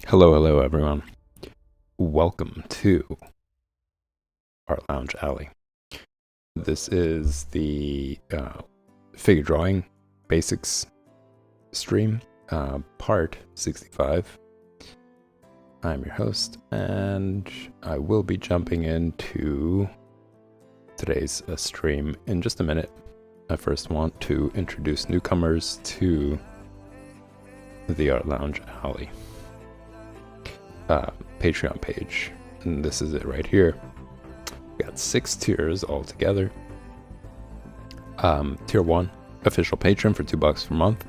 Hello, everyone. Welcome to Art Lounge Alley. This is the figure drawing basics stream, part 65. I'm your host, and I will be jumping into today's stream in just a minute. I first want to introduce newcomers to the Art Lounge Alley Patreon page, and this is it right here. We got 6 tiers all together. Tier 1, official patron for $2 per month.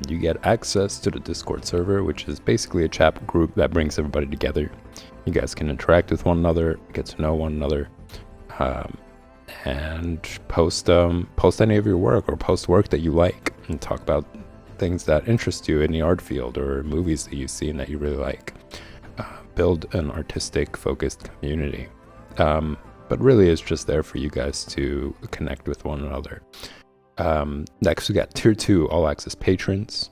You get access to the Discord server, which is basically a chat group that brings everybody together. You guys can interact with one another, get to know one another, and post any of your work, or post work that you like, and talk about things that interest you in the art field, or movies that you've seen that you really like. Build an artistic focused community. But really it's just there for you guys to connect with one another. Next we got tier 2 all access patrons.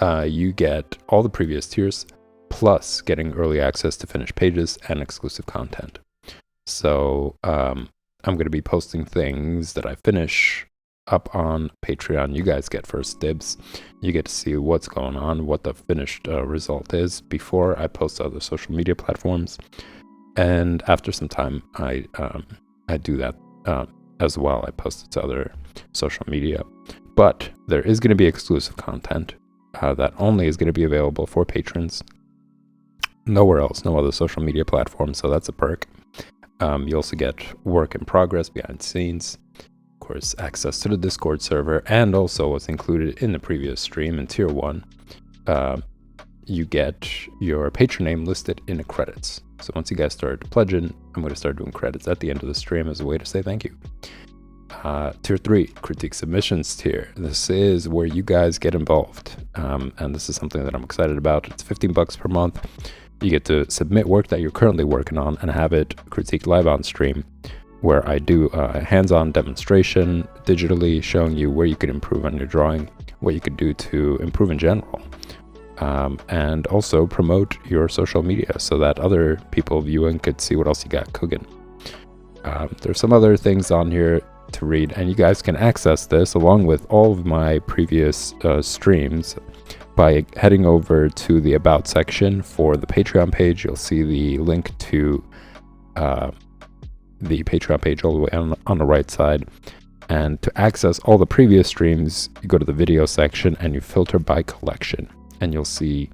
You get all the previous tiers plus getting early access to finished pages and exclusive content. So I'm going to be posting things that I finish up on Patreon. You guys get first dibs. You get to see what's going on, what the finished result is before I post to other social media platforms. And after some time, I do that as well. I post it to other social media. But there is going to be exclusive content that only is going to be available for patrons. Nowhere else, no other social media platform. So that's a perk. You also get work in progress, behind the scenes. Of course, access to the Discord server, and also what's included in the previous stream in tier 1. You get your patron name listed in the credits. So once you guys start pledging, I'm going to start doing credits at the end of the stream as a way to say thank you. Tier 3, critique submissions tier. This is where you guys get involved. And this is something that I'm excited about. It's $15 per month. You get to submit work that you're currently working on and have it critiqued live on stream, where I do a hands-on demonstration digitally showing you where you could improve on your drawing, what you could do to improve in general. And also promote your social media so that other people viewing could see what else you got cooking. There's some other things on here to read, and you guys can access this along with all of my previous streams by heading over to the About section for the Patreon page. You'll see the link to the Patreon page all the way on the right side. And to access all the previous streams, you go to the video section and you filter by collection. And you'll see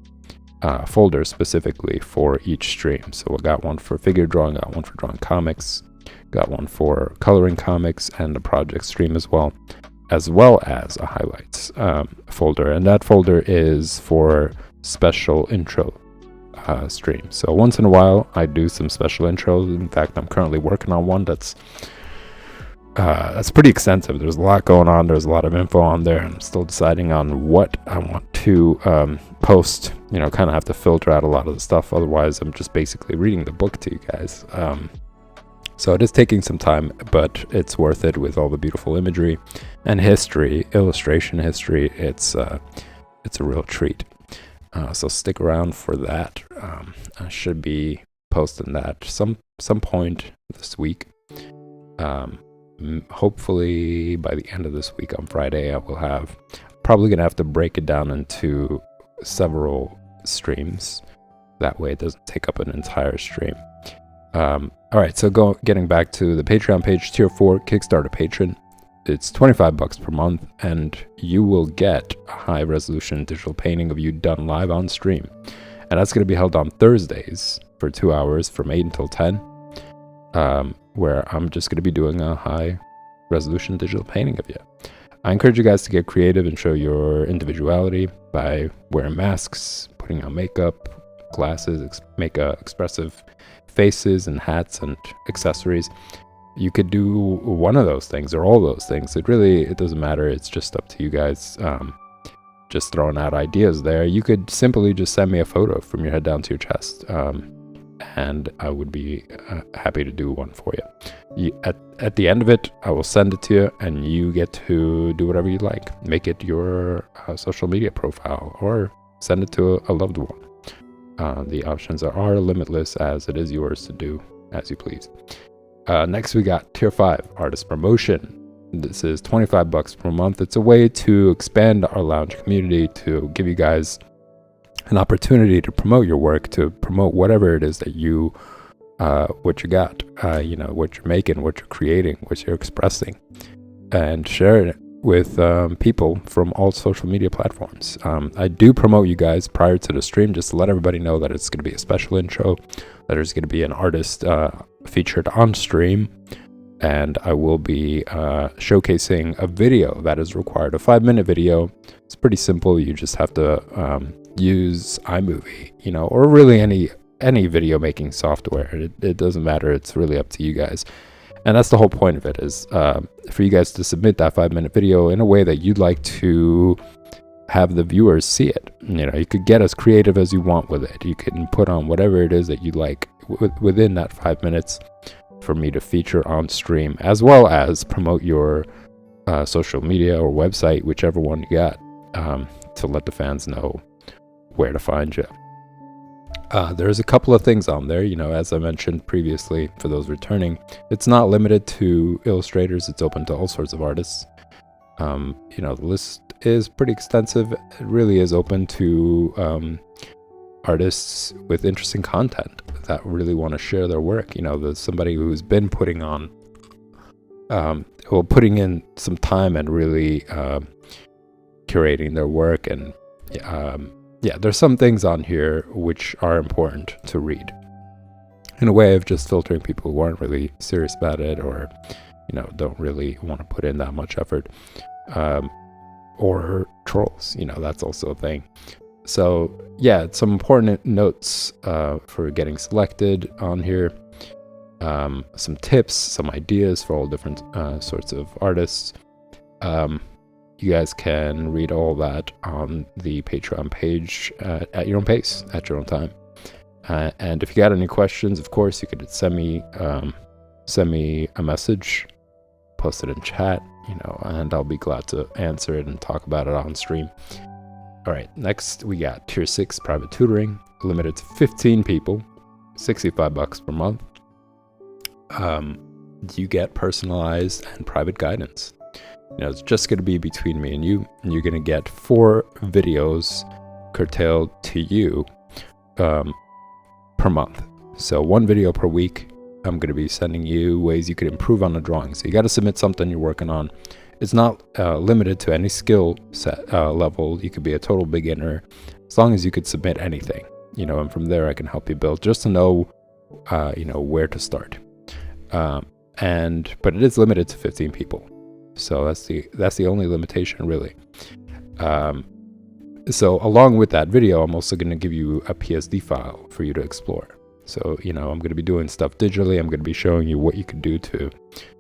folders specifically for each stream. So I got one for figure drawing, got one for drawing comics, got one for coloring comics, and a project stream as well as a highlights folder. And that folder is for special intro streams. So once in a while, I do some special intros. In fact, I'm currently working on one that's pretty extensive. There's a lot going on. There's a lot of info on there. I'm still deciding on what I want to post. Kind of have to filter out a lot of the stuff. Otherwise, I'm just basically reading the book to you guys. So it is taking some time, but it's worth it with all the beautiful imagery and history, illustration history. It's a real treat. So stick around for that. I should be posting that some point this week. Hopefully by the end of this week on Friday, I will have probably gonna have to break it down into several streams. That way it doesn't take up an entire stream. All right, so getting back to the Patreon page, tier 4 Kickstarter patron. It's $25 per month, and you will get a high resolution digital painting of you done live on stream. And that's going to be held on Thursdays for 2 hours from 8 until 10. Where I'm just going to be doing a high resolution digital painting of you. I encourage you guys to get creative and show your individuality by wearing masks, putting on makeup, glasses, make expressive faces and hats and accessories. You could do one of those things or all those things. It doesn't matter. It's just up to you guys. Just throwing out ideas there. You could simply just send me a photo from your head down to your chest. And I would be happy to do one for you. At the end of it, I will send it to you, and you get to do whatever you like. Make it your social media profile, or send it to a loved one. The options are limitless, as it is yours to do as you please. Next, we got Tier 5 Artist Promotion. This is $25 per month. It's a way to expand our lounge community, to give you guys an opportunity to promote your work, to promote whatever it is that you, what you got, what you're making, what you're creating, what you're expressing, and share it with people from all social media platforms. I do promote you guys prior to the stream, just to let everybody know that it's going to be a special intro, that there's going to be an artist featured on stream, and I will be showcasing a video that is required, a 5-minute video. It's pretty simple. You just have to use iMovie, or really any video making software. It doesn't matter. It's really up to you guys. And that's the whole point of it, is for you guys to submit that 5-minute video in a way that you'd like to have the viewers see it. You could get as creative as you want with it. You can put on whatever it is that you like within that 5 minutes for me to feature on stream, as well as promote your social media or website, whichever one you got, to let the fans know where to find you. There's a couple of things on there, as I mentioned previously, for those returning. It's not limited to illustrators. It's open to all sorts of artists. The list is pretty extensive. It really is open to artists with interesting content that really want to share their work. There's somebody who's been putting in some time and really curating their work. And there's some things on here which are important to read, in a way of just filtering people who aren't really serious about it, or don't really want to put in that much effort, or trolls. That's also a thing. So some important notes for getting selected on here, some tips, some ideas for all different sorts of artists. You guys can read all that on the Patreon page at your own pace, at your own time. And if you got any questions, of course, you could send me a message, post it in chat, and I'll be glad to answer it and talk about it on stream. All right, next we got Tier 6 Private Tutoring, limited to 15 people, $65 per month. You get personalized and private guidance. It's just going to be between me and you, and you're going to get 4 videos curtailed to you per month. So 1 video per week. I'm going to be sending you ways you could improve on the drawing. So you got to submit something you're working on. It's not limited to any skill set level. You could be a total beginner, as long as you could submit anything, and from there I can help you build, just to know, where to start. But it is limited to 15 people. So that's the only limitation, really. So along with that video, I'm also going to give you a PSD file for you to explore. So, I'm going to be doing stuff digitally. I'm going to be showing you what you can do to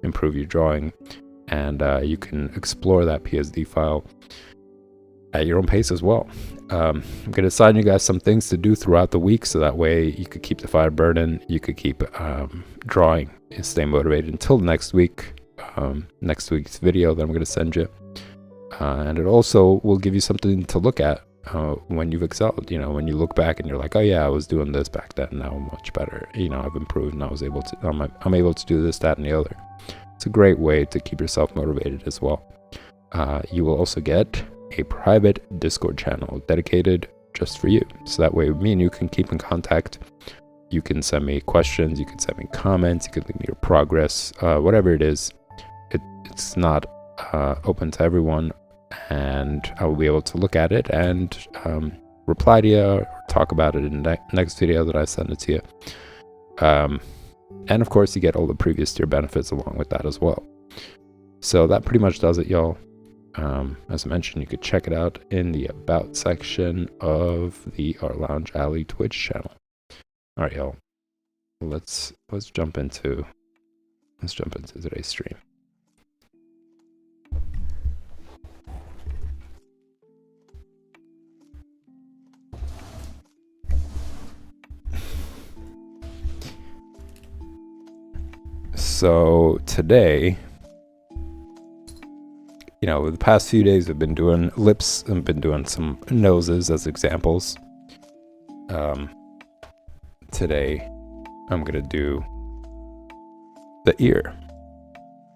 improve your drawing. And you can explore that PSD file at your own pace as well. I'm going to assign you guys some things to do throughout the week, so that way you could keep the fire burning. You could keep drawing and stay motivated until next week. Next week's video that I'm going to send you. And it also will give you something to look at when you've excelled. When you look back and you're like, oh yeah, I was doing this back then, now I'm much better. I've improved, and I'm able to do this, that, and the other. It's a great way to keep yourself motivated as well. You will also get a private Discord channel dedicated just for you. So that way me and you can keep in contact. You can send me questions, you can send me comments, you can leave me your progress, whatever it is. It's not open to everyone, and I will be able to look at it and reply to you, or talk about it in the next video that I send it to you. And of course, you get all the previous tier benefits along with that as well. So that pretty much does it, y'all. As I mentioned, you could check it out in the About section of the Art Lounge Alley Twitch channel. All right, y'all. Let's jump into today's stream. So today, the past few days I've been doing lips and been doing some noses as examples. today I'm gonna do the ear.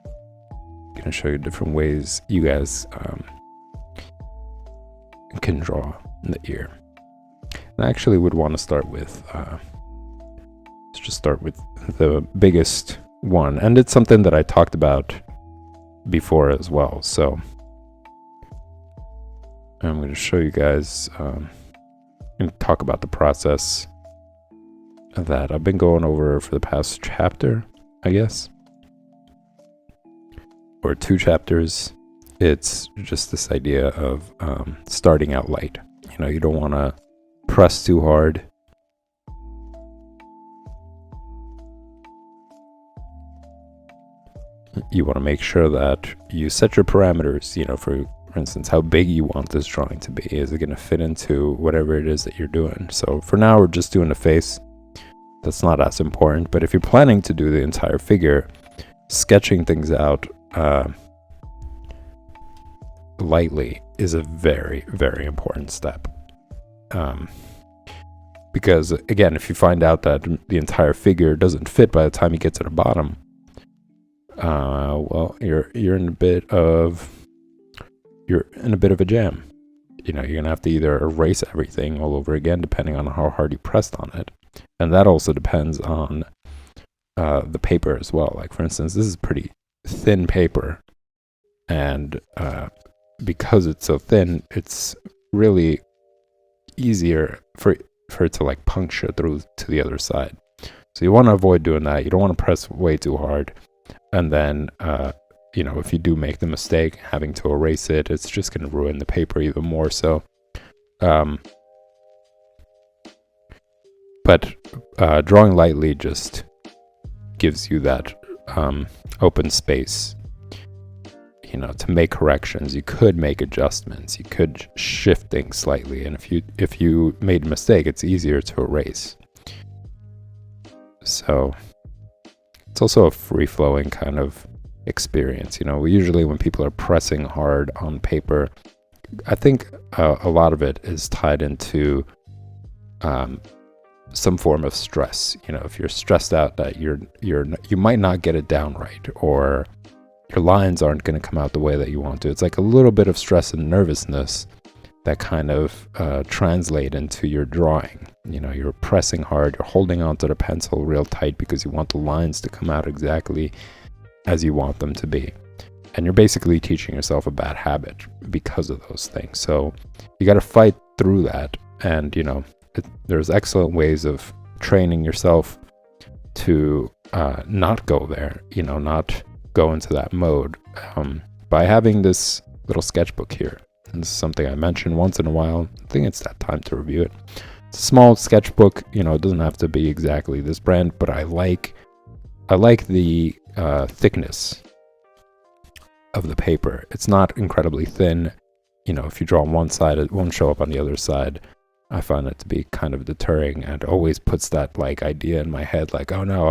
I'm gonna show you different ways you guys can draw the ear. And I actually would want to start with let's just start with the biggest one, and it's something that I talked about before as well. So I'm going to show you guys and talk about the process that I've been going over for the past chapter, I guess, or 2 chapters. It's just this idea of starting out light. You know, you don't want to press too hard. You want to make sure that you set your parameters, you know, for instance, how big you want this drawing to be. Is it going to fit into whatever it is that you're doing? So for now, we're just doing a face. That's not as important. But if you're planning to do the entire figure, sketching things out lightly is a very, very important step. Because again, if you find out that the entire figure doesn't fit by the time you get to the bottom, well, you're in a bit of a jam. You know, you're gonna have to either erase everything all over again, depending on how hard you pressed on it, and that also depends on the paper as well. Like for instance, this is pretty thin paper, and because it's so thin, it's really easier for it to like puncture through to the other side. So you want to avoid doing that. You don't want to press way too hard, and then you know, if you do make the mistake having to erase it, it's just going to ruin the paper even more so. But drawing lightly just gives you that open space, you know, to make corrections. You could make adjustments. You could shift things slightly, and if you made a mistake, it's easier to erase. So it's also a free-flowing kind of experience. You know, usually when people are pressing hard on paper, I think a lot of it is tied into some form of stress. You know, if you're stressed out that you might not get it down right, or your lines aren't going to come out the way that you want to. It's like a little bit of stress and nervousness that kind of translate into your drawing. You know, you're pressing hard, you're holding onto the pencil real tight because you want the lines to come out exactly as you want them to be. And you're basically teaching yourself a bad habit because of those things. So you got to fight through that. And, you know, there's excellent ways of training yourself to not go there, you know, not go into that mode by having this little sketchbook here. And this is something I mention once in a while. I think it's that time to review it. It's a small sketchbook, you know, it doesn't have to be exactly this brand, but I like the thickness of the paper. It's not incredibly thin. You know, if you draw on one side, it won't show up on the other side. I find it to be kind of deterring, and always puts that like idea in my head, like, oh no,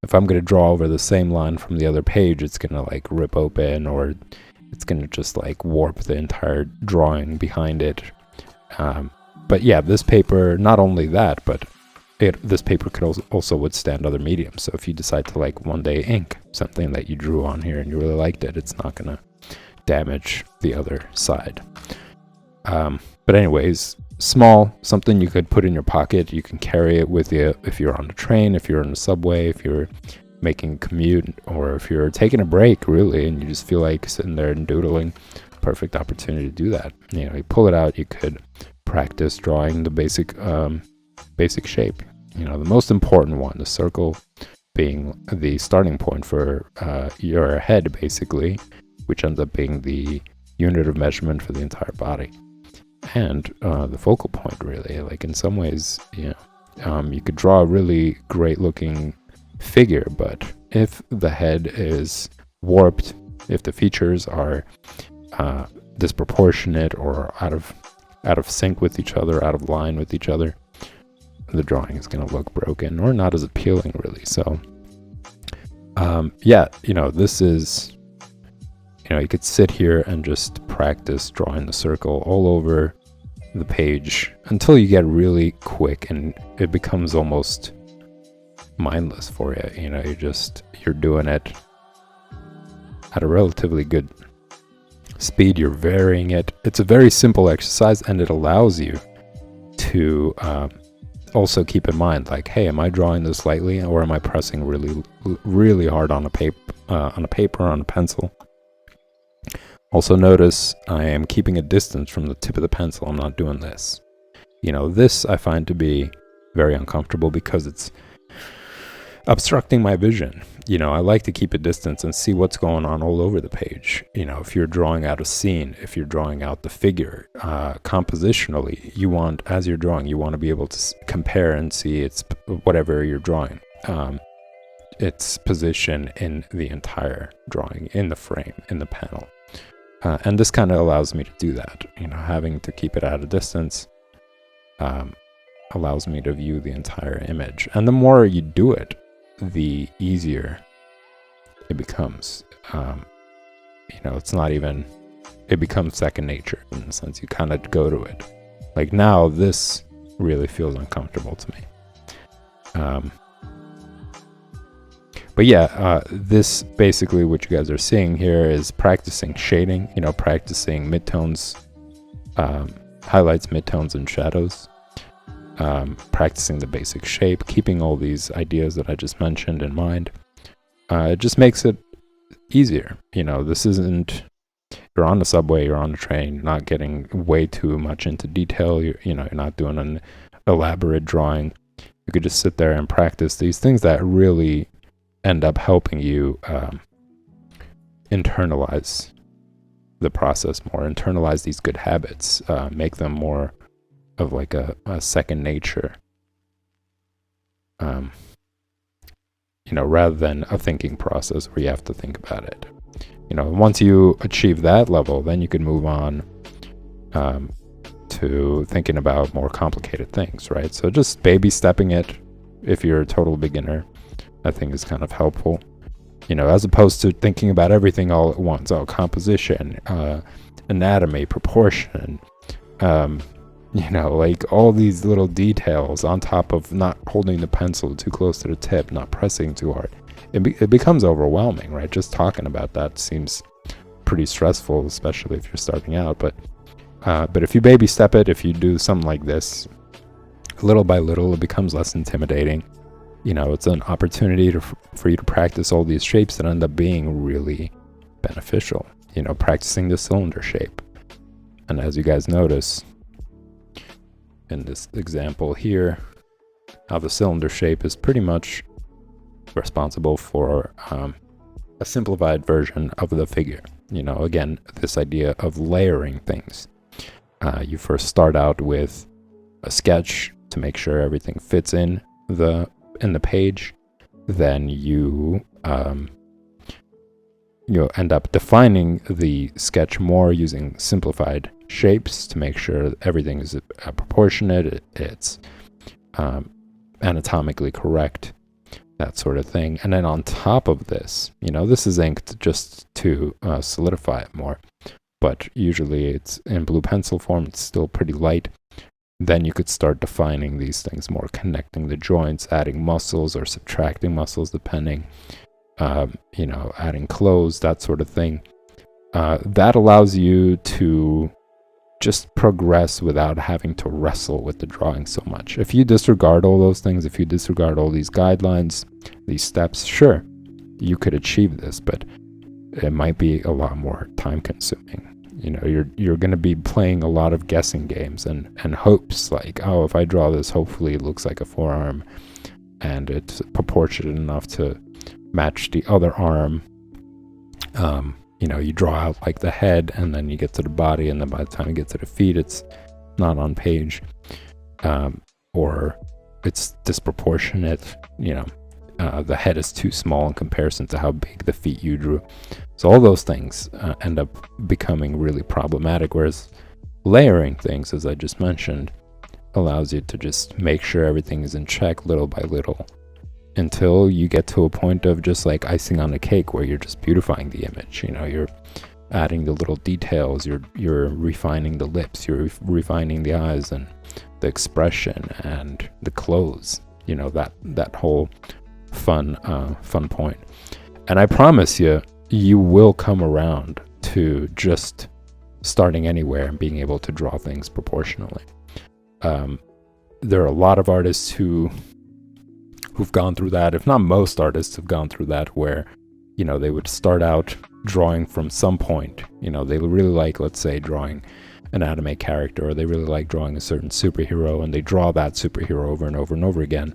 if I'm gonna draw over the same line from the other page, it's gonna like rip open, or it's gonna just like warp the entire drawing behind it. But yeah, this paper, not only that, but this paper could also withstand other mediums. So if you decide to like one day ink something that you drew on here and you really liked it, it's not gonna damage the other side. But anyways, small, something you could put in your pocket. You can carry it with you if you're on the train, if you're on the subway, if you're making a commute, or if you're taking a break really and you just feel like sitting there and doodling. Perfect opportunity to do that. You know, you pull it out, you could practice drawing the basic shape. You know, the most important one, the circle, being the starting point for your head basically, which ends up being the unit of measurement for the entire body. And the focal point, really. Like in some ways, you know, you could draw a really great looking figure, but if the head is warped, if the features are disproportionate or out of sync with each other, out of line with each other, the drawing is going to look broken or not as appealing, really. So yeah, you know, this is, you know, you could sit here and just practice drawing the circle all over the page until you get really quick and it becomes almost mindless for you. You know, you're doing it at a relatively good speed. You're varying it. It's a very simple exercise, and it allows you to also keep in mind, like, hey, am I drawing this lightly, or am I pressing really, really hard on a paper, on a pencil? Also notice I am keeping a distance from the tip of the pencil. I'm not doing this. You know, this I find to be very uncomfortable because it's obstructing my vision. You know, I like to keep a distance and see what's going on all over the page. You know, if you're drawing out a scene, if you're drawing out the figure, compositionally, as you're drawing, you want to be able to compare and see its whatever you're drawing, its position in the entire drawing, in the frame, in the panel. And this kind of allows me to do that. You know, having to keep it at a distance allows me to view the entire image. And the more you do it, the easier it becomes. You know, it becomes second nature in the sense you kind of go to it. Like now, this really feels uncomfortable to me. But yeah, this basically what you guys are seeing here is practicing shading, you know, practicing midtones, highlights, midtones, and shadows. Practicing the basic shape, keeping all these ideas that I just mentioned in mind. It just makes it easier. You know, this isn't, you're on the subway, you're on a train, you're not getting way too much into detail, you're not doing an elaborate drawing. You could just sit there and practice these things that really end up helping you internalize the process more, internalize these good habits, make them more of like a second nature, you know, rather than a thinking process where you have to think about it. You know, once you achieve that level, then you can move on to thinking about more complicated things, right? So just baby stepping it, if you're a total beginner, I think is kind of helpful. You know, as opposed to thinking about everything all at once. Oh, composition, anatomy, proportion, you know, like all these little details on top of not holding the pencil too close to the tip, not pressing too hard. It becomes overwhelming, right? Just talking about that seems pretty stressful, especially if you're starting out. But if you baby step it, if you do something like this, little by little, it becomes less intimidating. You know, it's an opportunity for you to practice all these shapes that end up being really beneficial. You know, practicing the cylinder shape. And as you guys notice in this example here, how the cylinder shape is pretty much responsible for a simplified version of the figure. You know, again, this idea of layering things. You first start out with a sketch to make sure everything fits in the page. Then you end up defining the sketch more using simplified shapes to make sure everything is proportionate, it's anatomically correct, that sort of thing. And then on top of this, you know, this is inked just to solidify it more, but usually it's in blue pencil form, it's still pretty light. Then you could start defining these things more, connecting the joints, adding muscles or subtracting muscles depending, you know, adding clothes, that sort of thing. That allows you to just progress without having to wrestle with the drawing so much. If you disregard all those things, if you disregard all these guidelines, these steps, sure, you could achieve this, but it might be a lot more time consuming. You know, you're going to be playing a lot of guessing games and hopes, like, oh, if I draw this, hopefully it looks like a forearm and it's proportionate enough to match the other arm. You know, you draw out like the head and then you get to the body, and then by the time you get to the feet, it's not on page, or it's disproportionate. You know, the head is too small in comparison to how big the feet you drew. So all those things end up becoming really problematic, whereas layering things, as I just mentioned, allows you to just make sure everything is in check little by little until you get to a point of just like icing on a cake where you're just beautifying the image. You know, you're adding the little details. You're refining the lips, you're refining the eyes and the expression and the clothes, that whole fun point. And I promise you will come around to just starting anywhere and being able to draw things proportionally. There are a lot of artists who've gone through that. If not most artists have gone through that, where they would start out drawing from some point. They really like, let's say, drawing an anime character, or they really like drawing a certain superhero, and they draw that superhero over and over and over again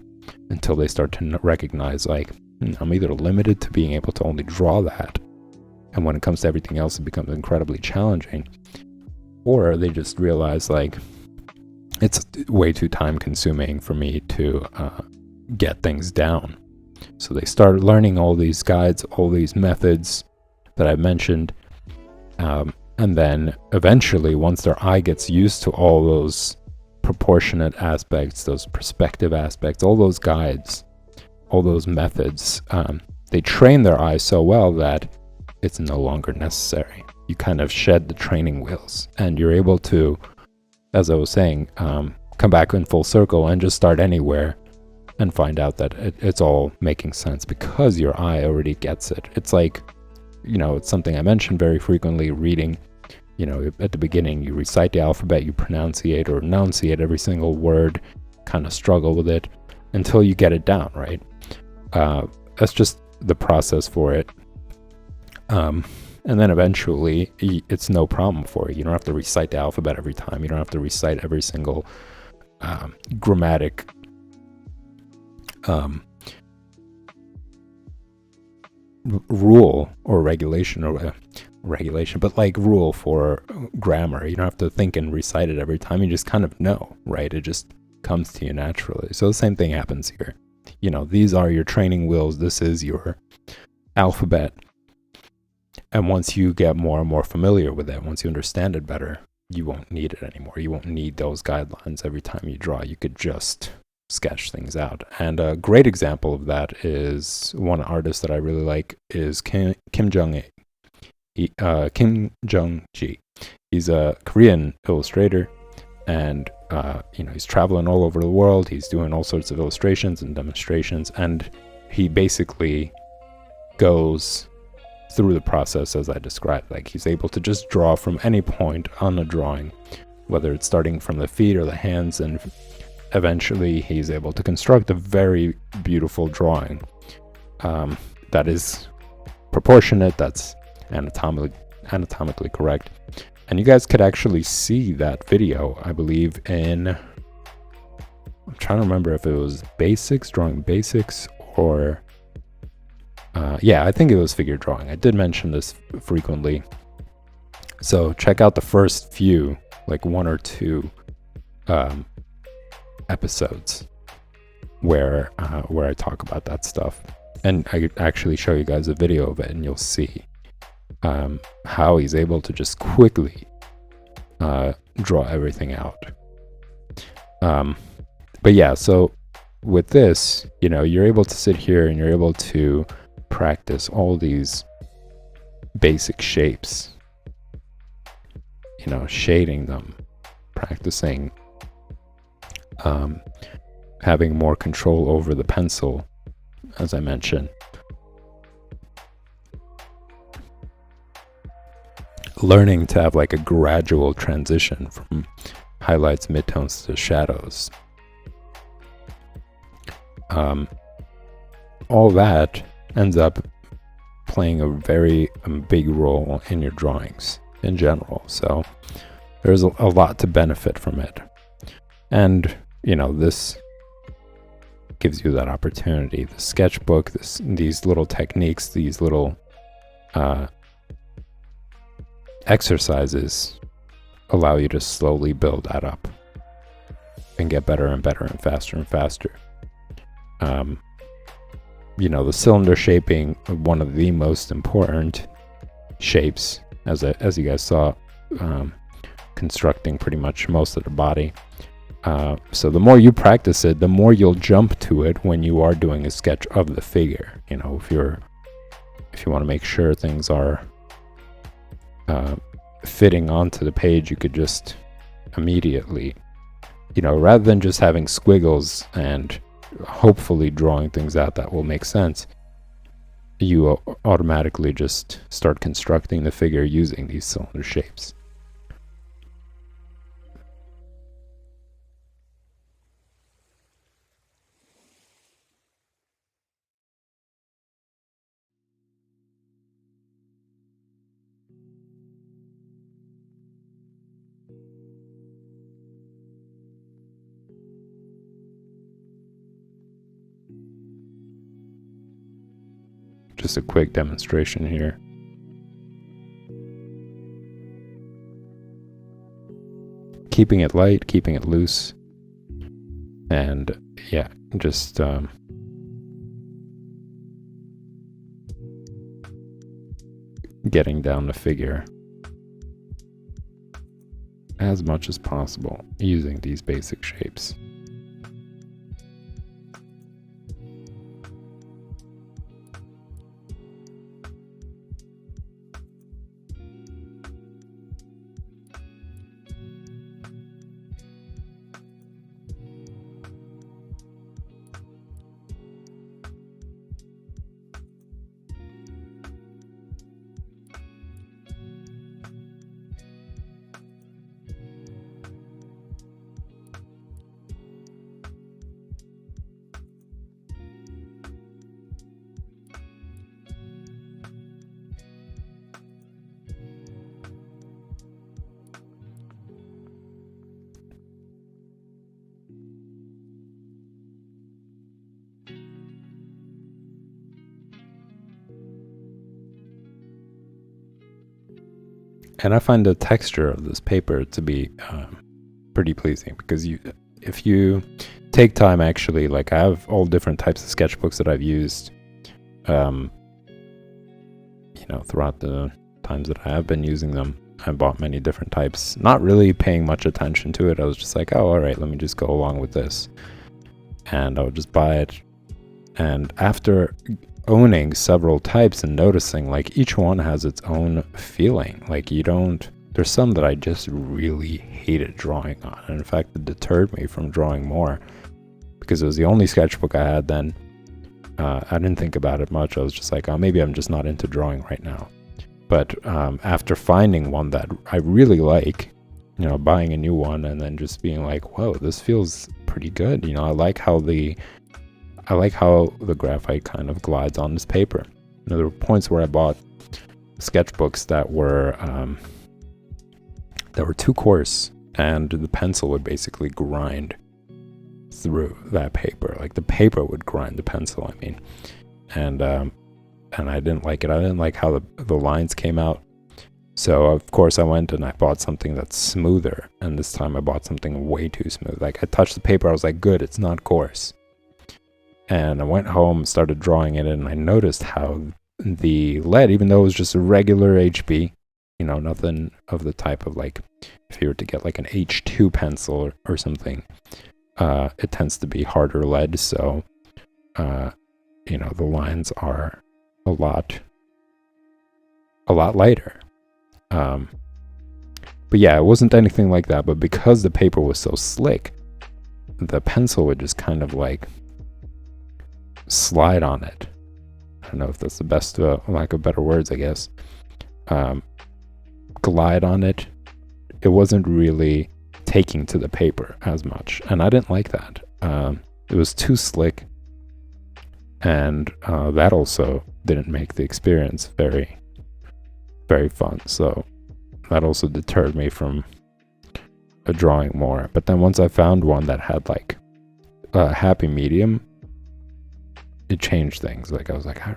until they start to recognize, like, I'm either limited to being able to only draw that, and when it comes to everything else it becomes incredibly challenging, or they just realize, like, it's way too time consuming for me to get things down. So they start learning all these guides, all these methods that I've mentioned, and then eventually, once their eye gets used to all those proportionate aspects, those perspective aspects, all those guides, all those methods, they train their eye so well that it's no longer necessary. You kind of shed the training wheels, and you're able to, as I was saying, come back in full circle and just start anywhere and find out that it's all making sense because your eye already gets it. It's like, it's something I mention very frequently, reading. At the beginning, you recite the alphabet, you pronunciate or enunciate every single word, kind of struggle with it until you get it down, right? That's just the process for it. And then eventually, it's no problem for you. You don't have to recite the alphabet every time. You don't have to recite every single grammatic rule or regulation, but like rule for grammar. You don't have to think and recite it every time. You just kind of know, right? It just comes to you naturally. So the same thing happens here. These are your training wheels. This is your alphabet. And once you get more and more familiar with it, once you understand it better, you won't need it anymore. You won't need those guidelines every time you draw. You could just sketch things out. And a great example of that is one artist that I really like is Kim Jung-gi. He's a Korean illustrator, and he's traveling all over the world. He's doing all sorts of illustrations and demonstrations, and he basically goes through the process as I described. Like, he's able to just draw from any point on a drawing, whether it's starting from the feet or the hands, and eventually he's able to construct a very beautiful drawing that is proportionate, that's anatomically correct. And you guys could actually see that video, I believe, I'm trying to remember if it was drawing basics, or I think it was figure drawing. I did mention this frequently. So check out the first few, like 1 or 2 episodes where I talk about that stuff, and I actually show you guys a video of it, and you'll see how he's able to just quickly draw everything out. But yeah, so with this, you're able to sit here and you're able to practice all these basic shapes, shading them, practicing having more control over the pencil, as I mentioned. Learning to have like a gradual transition from highlights, midtones to shadows. All that ends up playing a very big role in your drawings in general. So there's a lot to benefit from it. And, this gives you that opportunity. The sketchbook, these little techniques, these little exercises allow you to slowly build that up and get better and better and faster and faster. The cylinder shaping, one of the most important shapes, as you guys saw, constructing pretty much most of the body. So the more you practice it, the more you'll jump to it when you are doing a sketch of the figure. If you want to make sure things are uh, fitting onto the page, you could just immediately, rather than just having squiggles and hopefully drawing things out that will make sense, you automatically just start constructing the figure using these cylinder shapes. Just a quick demonstration here. Keeping it light, keeping it loose, and yeah, just getting down the figure as much as possible using these basic shapes. And I find the texture of this paper to be pretty pleasing, because if you take time, actually, like I have all different types of sketchbooks that I've used, throughout the times that I have been using them. I bought many different types, not really paying much attention to it. I was just like, oh, all right, let me just go along with this. And I would just buy it. And after owning several types and noticing, like, each one has its own feeling. Like, there's some that I just really hated drawing on. And in fact, it deterred me from drawing more, because it was the only sketchbook I had then. I didn't think about it much. I was just like, oh, maybe I'm just not into drawing right now. But after finding one that I really like, buying a new one and then just being like, whoa, this feels pretty good. I like how the graphite kind of glides on this paper. There were points where I bought sketchbooks that were too coarse, and the pencil would basically grind through that paper. Like, the paper would grind the pencil, I mean. And I didn't like it. I didn't like how the lines came out. So, of course, I went and I bought something that's smoother. And this time I bought something way too smooth. Like, I touched the paper, I was like, good, it's not coarse. And I went home, started drawing it, and I noticed how the lead, even though it was just a regular HB, nothing of the type of, like, if you were to get like an H2 pencil or something, it tends to be harder lead. So, the lines are a lot lighter. But yeah, it wasn't anything like that. But because the paper was so slick, the pencil would just kind of like slide on it. I don't know if that's the best, lack of better words, I guess. Glide on it. It wasn't really taking to the paper as much, and I didn't like that. It was too slick, and that also didn't make the experience very, very fun. So that also deterred me from drawing more. But then once I found one that had like a happy medium, it changed things. Like, I was like, I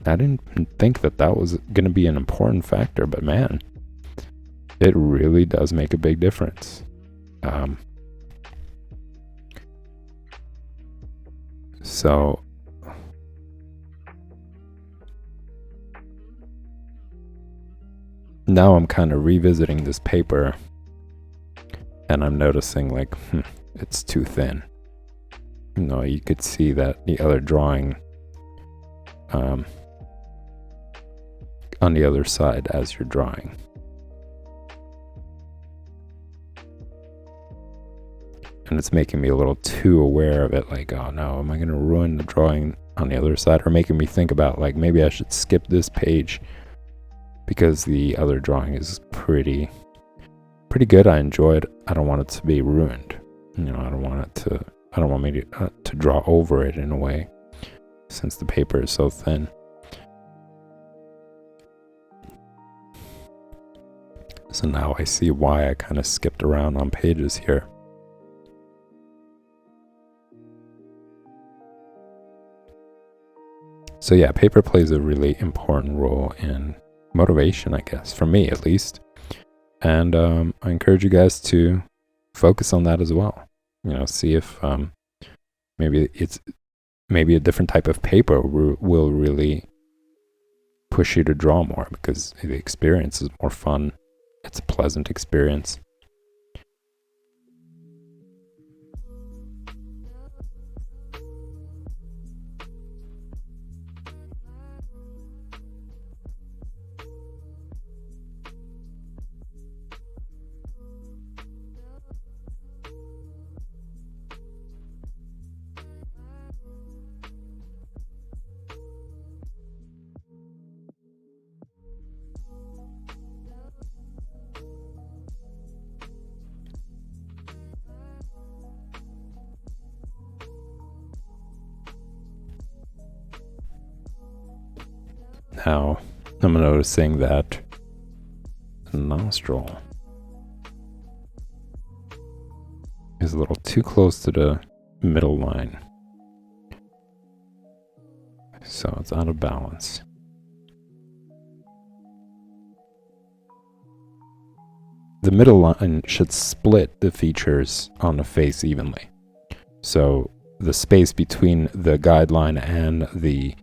didn't think that was going to be an important factor, but man, it really does make a big difference. So now I'm kind of revisiting this paper, and I'm noticing like, it's too thin. You could see that the other drawing on the other side as you're drawing. And it's making me a little too aware of it, like, oh no, am I going to ruin the drawing on the other side? Or making me think about, like, maybe I should skip this page because the other drawing is pretty good. I enjoy it. I don't want it to be ruined. You know, I don't want me to draw over it in a way, since the paper is so thin. So now I see why I kind of skipped around on pages here. So yeah, paper plays a really important role in motivation, I guess, for me at least. And I encourage you guys to focus on that as well. You know, see if maybe a different type of paper will really push you to draw more, because the experience is more fun. It's a pleasant experience. Now, I'm noticing that the nostril is a little too close to the middle line. So it's out of balance. The middle line should split the features on the face evenly. So the space between the guideline and the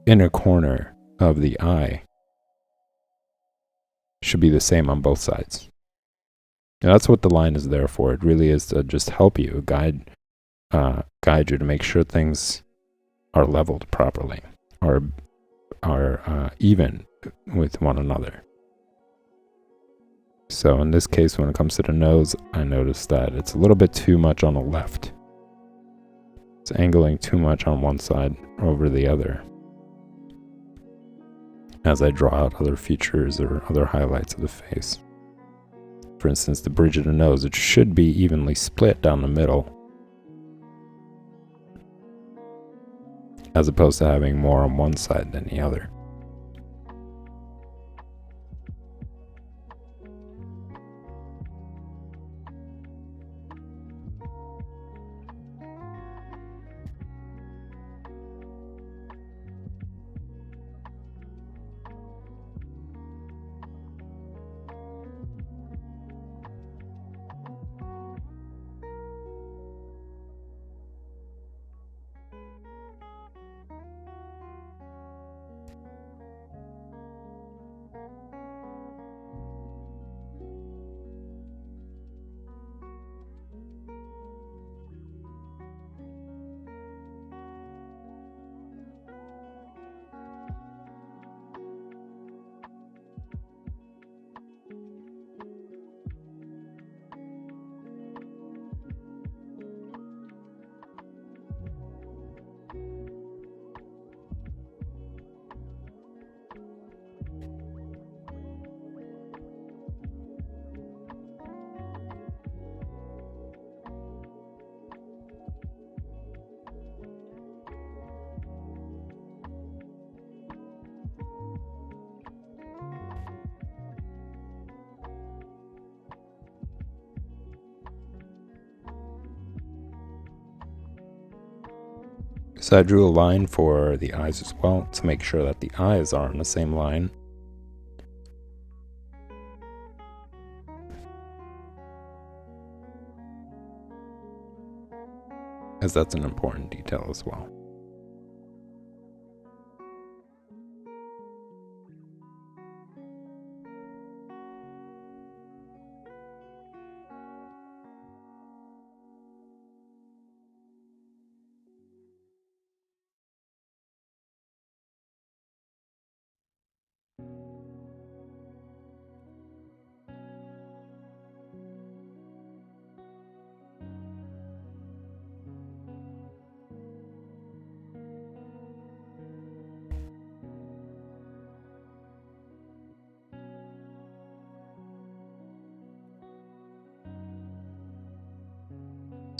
inner corner of the eye should be the same on both sides. And that's what the line is there for. It really is to just help you, guide you to make sure things are leveled properly, or are even with one another. So in this case, when it comes to the nose, I noticed that it's a little bit too much on the left. It's angling too much on one side over the other as I draw out other features or other highlights of the face. For instance, the bridge of the nose, it should be evenly split down the middle, as opposed to having more on one side than the other. So I drew a line for the eyes as well to make sure that the eyes are on the same line. As that's an important detail as well.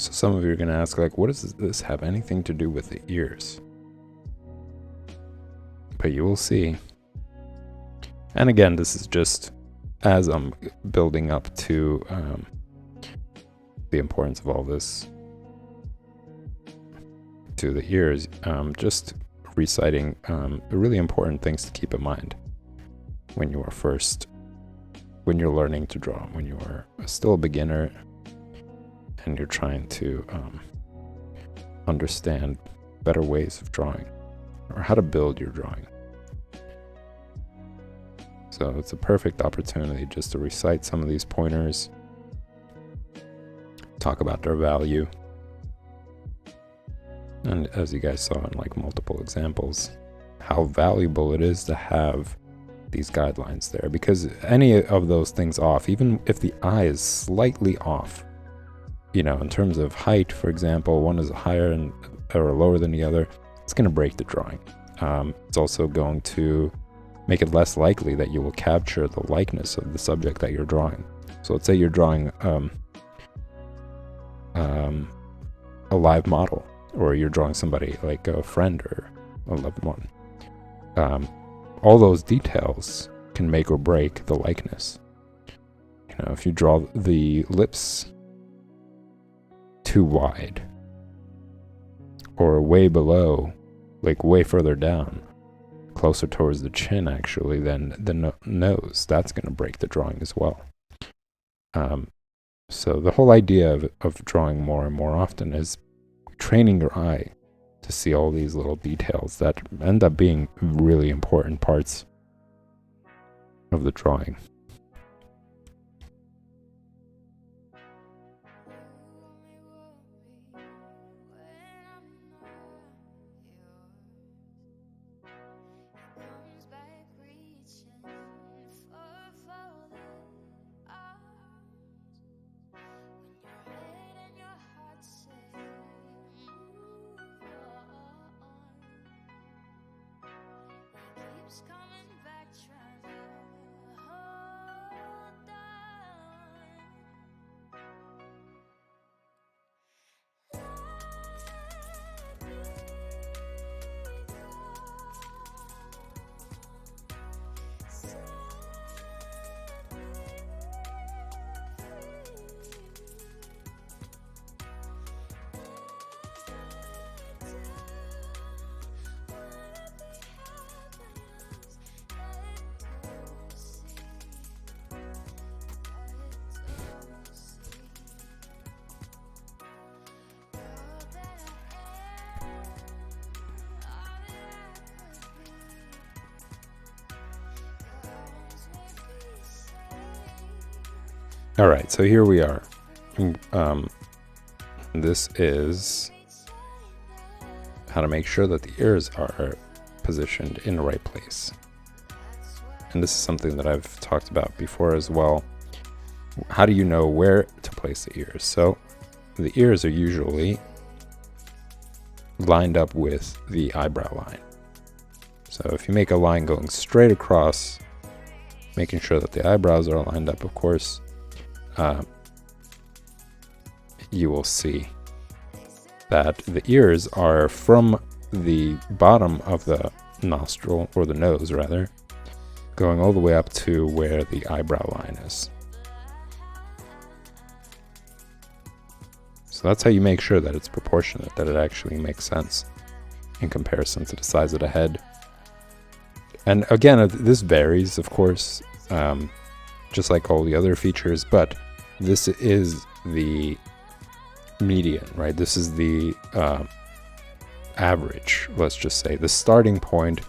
So some of you are going to ask, like, what does this have anything to do with the ears? But you will see. And again, this is just as I'm building up to the importance of all this to the ears, just reciting the really important things to keep in mind when you're learning to draw, when you are still a beginner and you're trying to understand better ways of drawing or how to build your drawing. So it's a perfect opportunity just to recite some of these pointers, talk about their value, and as you guys saw in like multiple examples, how valuable it is to have these guidelines there, because any of those things off, even if the eye is slightly off, you know, in terms of height, for example, one is higher or lower than the other, it's going to break the drawing. It's also going to make it less likely that you will capture the likeness of the subject that you're drawing. So let's say you're drawing a live model, or you're drawing somebody like a friend or a loved one. All those details can make or break the likeness. You know, if you draw the lips too wide or way below, like way further down, closer towards the chin actually than the nose, that's going to break the drawing as well. So the whole idea of drawing more and more often is training your eye to see all these little details that end up being really important parts of the drawing. All right, so here we are. This is how to make sure that the ears are positioned in the right place. And this is something that I've talked about before as well. How do you know where to place the ears? So the ears are usually lined up with the eyebrow line. So if you make a line going straight across, making sure that the eyebrows are lined up, of course, you will see that the ears are from the bottom of the nostril, or the nose rather, going all the way up to where the eyebrow line is. So that's how you make sure that it's proportionate, that it actually makes sense in comparison to the size of the head. And again, this varies, of course, just like all the other features, but this is the median, right? This is the average, let's just say, the starting point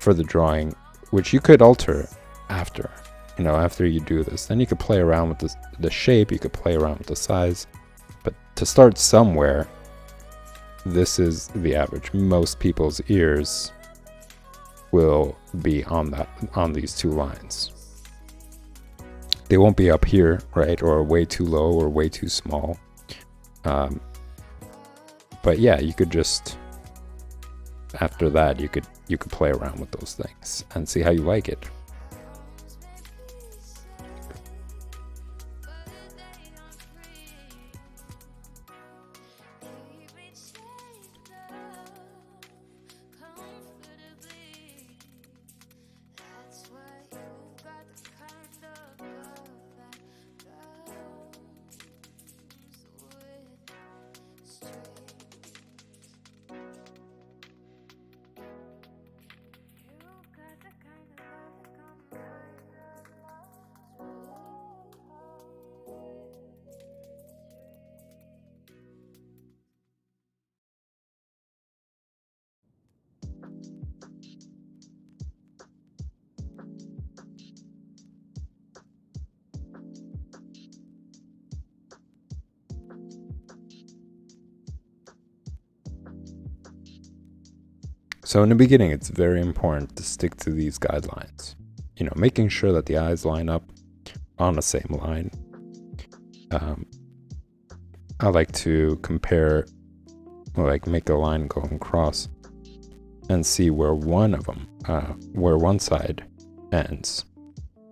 for the drawing, which you could alter after, after you do this. Then you could play around with the shape, you could play around with the size, but to start somewhere, this is the average. Most people's ears will be on these two lines. They won't be up here, right, or way too low or way too small. But yeah, you could just, after that, you could play around with those things and see how you like it. So in the beginning, it's very important to stick to these guidelines. Making sure that the eyes line up on the same line. I like to compare, make a line going across and see where where one side ends,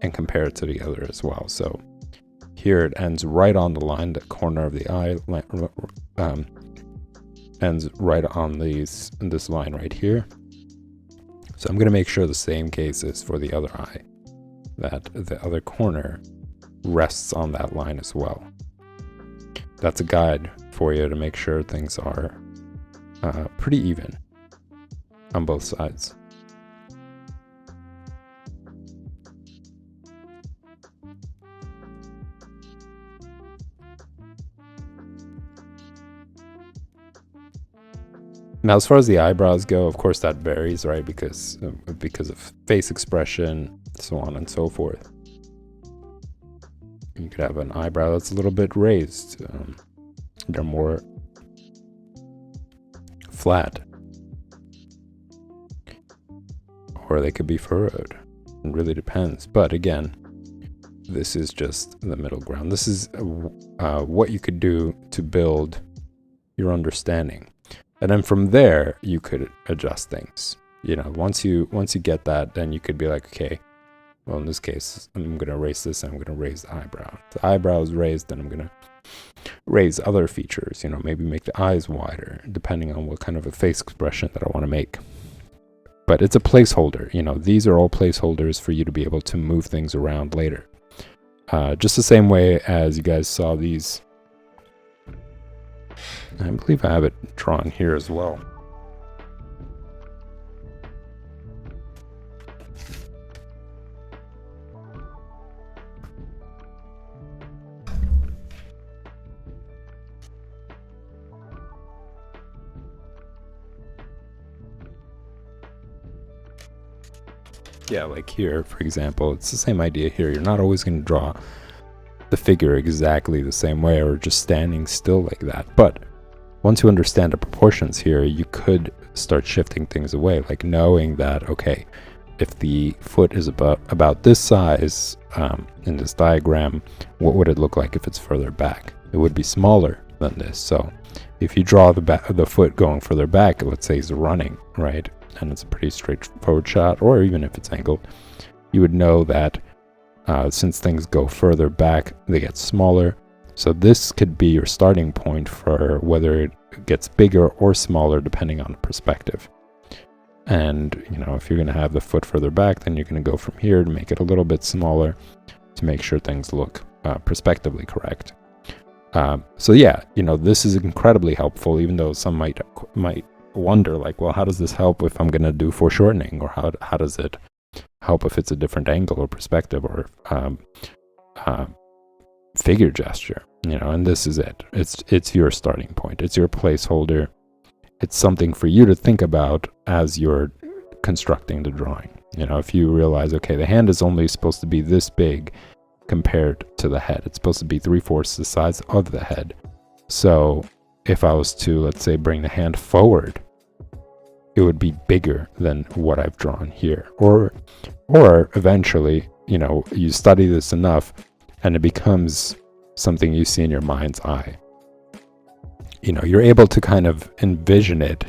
and compare it to the other as well. So here it ends right on the line, the corner of the eye ends right on this line right here. So I'm going to make sure the same case is for the other eye, that the other corner rests on that line as well. That's a guide for you to make sure things are pretty even on both sides. Now, as far as the eyebrows go, of course that varies, right? Because of face expression, so on and so forth. You could have an eyebrow that's a little bit raised. They're more flat. Or they could be furrowed. It really depends. But again, this is just the middle ground. This is what you could do to build your understanding. And then from there, you could adjust things. Once you get that, then you could be like, okay, well, in this case, I'm going to erase this, and I'm going to raise the eyebrow. If the eyebrow is raised, then I'm going to raise other features, maybe make the eyes wider, depending on what kind of a face expression that I want to make. But it's a placeholder. These are all placeholders for you to be able to move things around later. Just the same way as you guys saw these. I believe I have it drawn here as well. Yeah, like here, for example, it's the same idea here. You're not always going to draw the figure exactly the same way or just standing still like that. But once you understand the proportions here, you could start shifting things away, like knowing that, okay, if the foot is about this size in this diagram, what would it look like if it's further back? It would be smaller than this. So if you draw the foot going further back, let's say he's running, right? And it's a pretty straightforward shot, or even if it's angled, you would know that since things go further back, they get smaller. So this could be your starting point for whether it gets bigger or smaller depending on the perspective. And, if you're going to have the foot further back, then you're going to go from here to make it a little bit smaller to make sure things look perspectively correct. So yeah, this is incredibly helpful, even though some might wonder, like, well, how does this help if I'm going to do foreshortening, or how does it help if it's a different angle or perspective or figure gesture? And this is it. It's your starting point. It's your placeholder. It's something for you to think about as you're constructing the drawing. If you realize, okay, the hand is only supposed to be this big compared to the head. It's supposed to be 3/4 the size of the head. So if I was to, let's say, bring the hand forward, it would be bigger than what I've drawn here. Or eventually, you study this enough and it becomes something you see in your mind's eye. You're able to kind of envision it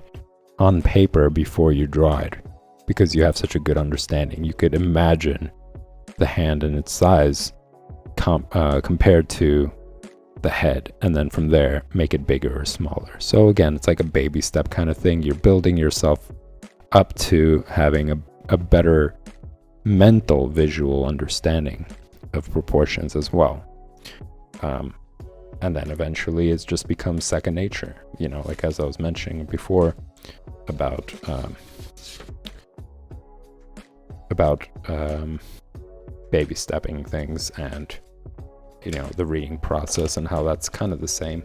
on paper before you draw it, because you have such a good understanding. You could imagine the hand and its size compared to the head, and then from there make it bigger or smaller. So again, it's like a baby step kind of thing. You're building yourself up to having a better mental visual understanding of proportions as well. And then eventually it just becomes second nature, like as I was mentioning before about baby stepping things, and the reading process, and how that's kind of the same.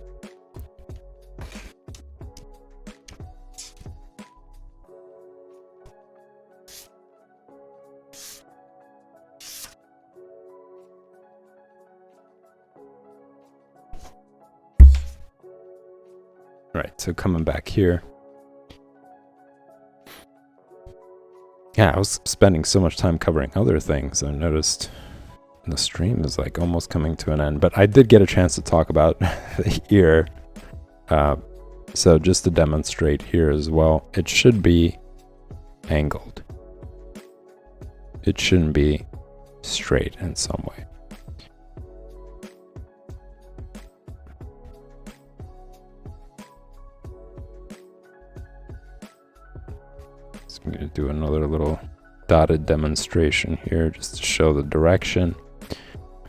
Right, so coming back here, yeah, I was spending so much time covering other things. I noticed the stream is like almost coming to an end, but I did get a chance to talk about the ear. So just to demonstrate here as well, it should be angled. It shouldn't be straight in some way. So I'm going to do another little dotted demonstration here just to show the direction,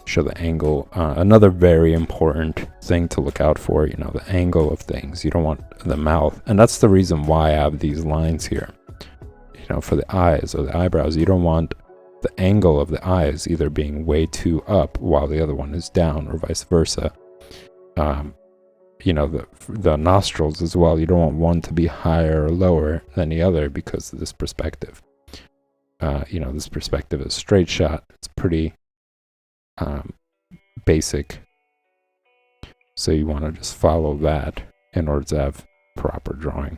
show the angle. Another very important thing to look out for, you know, the angle of things. You don't want the mouth, and that's the reason why I have these lines here. You know, for the eyes or the eyebrows, you don't want the angle of the eyes either being way too up while the other one is down, or vice versa. You know, the nostrils as well, you don't want one to be higher or lower than the other because of this perspective. You know, this perspective is straight shot. It's pretty basic. So you want to just follow that in order to have proper drawing.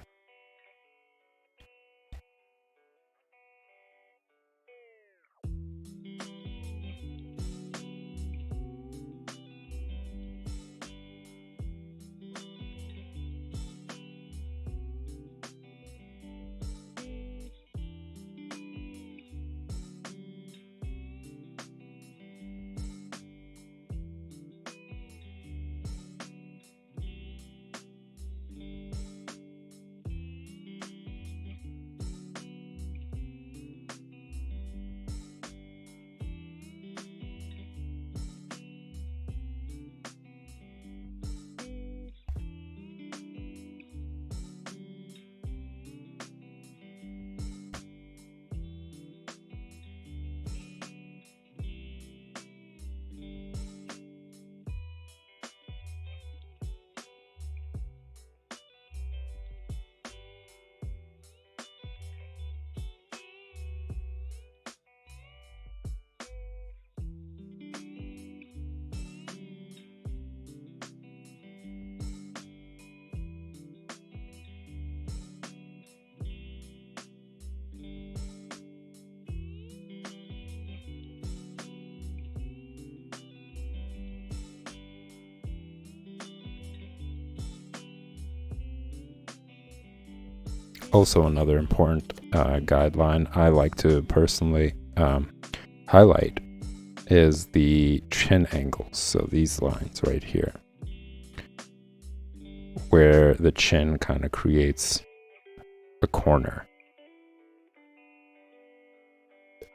Also, another important guideline I like to personally highlight is the chin angles. So these lines right here, where the chin kind of creates a corner.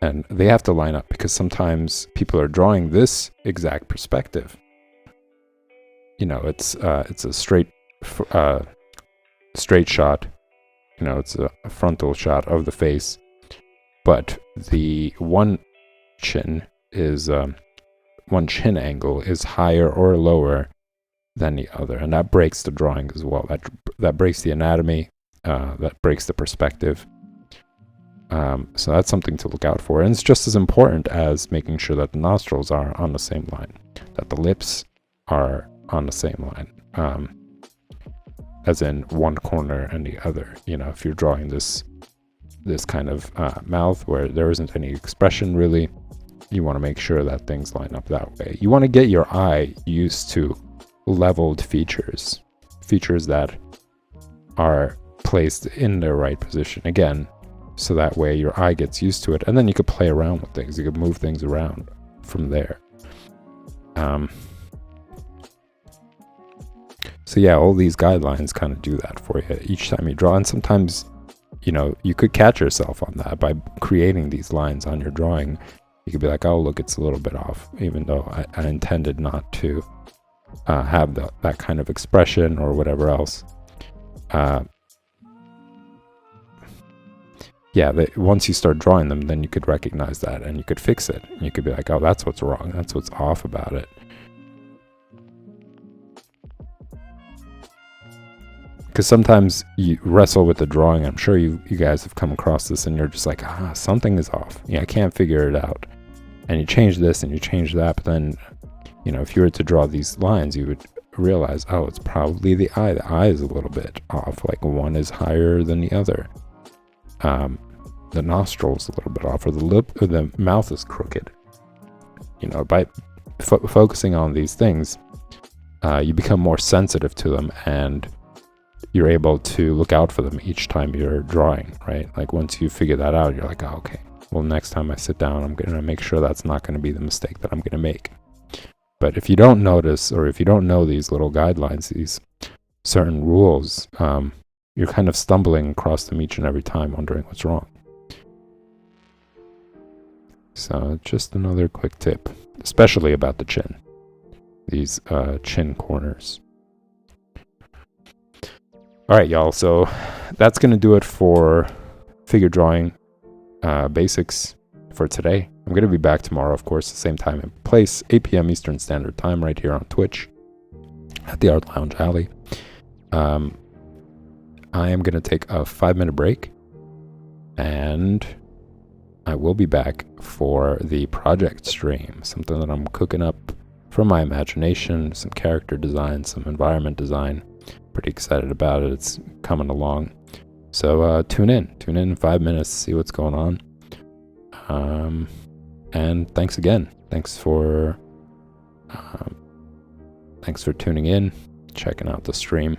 And they have to line up because sometimes people are drawing this exact perspective. You know, it's a straight shot. You know, it's a frontal shot of the face, but the one chin angle is higher or lower than the other, and that breaks the drawing as well. That breaks the anatomy, that breaks the perspective. So that's something to look out for, and it's just as important as making sure that the nostrils are on the same line, that the lips are on the same line. As in one corner and the other. You know, if you're drawing this kind of mouth where there isn't any expression really, you want to make sure that things line up that way. You want to get your eye used to leveled features that are placed in their right position. Again, so that way your eye gets used to it, and then you could play around with things. You could move things around from there. So yeah, all these guidelines kind of do that for you each time you draw. And sometimes, you know, you could catch yourself on that by creating these lines on your drawing. You could be like, oh, look, it's a little bit off, even though I intended not to have that kind of expression or whatever else. Yeah, once you start drawing them, then you could recognize that and you could fix it. And you could be like, oh, that's what's wrong. That's what's off about it. Because sometimes you wrestle with the drawing. I'm sure you guys have come across this, and you're just like, something is off. Yeah, I can't figure it out. And you change this and you change that, but then, you know, if you were to draw these lines, you would realize, oh, it's probably the eye. The eye is a little bit off. Like one is higher than the other. the nostrils a little bit off, or the lip or the mouth is crooked. You know, by focusing on these things, you become more sensitive to them, and you're able to look out for them each time you're drawing, right? Like once you figure that out, you're like, oh, okay, well, next time I sit down, I'm going to make sure that's not going to be the mistake that I'm going to make. But if you don't notice, or if you don't know these little guidelines, these certain rules, you're kind of stumbling across them each and every time, wondering what's wrong. So just another quick tip, especially about the chin, these chin corners. All right, y'all. So that's going to do it for figure drawing basics for today. I'm going to be back tomorrow, of course, the same time and place, 8 p.m. Eastern Standard Time, right here on Twitch at the Art Lounge Alley. I am going to take a 5-minute break, and I will be back for the project stream, something that I'm cooking up from my imagination, some character design, some environment design. Pretty excited about it. It's coming along. So tune in 5 minutes to see what's going on. And thanks again. Thanks for tuning in, checking out the stream.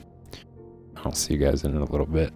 I'll see you guys in a little bit.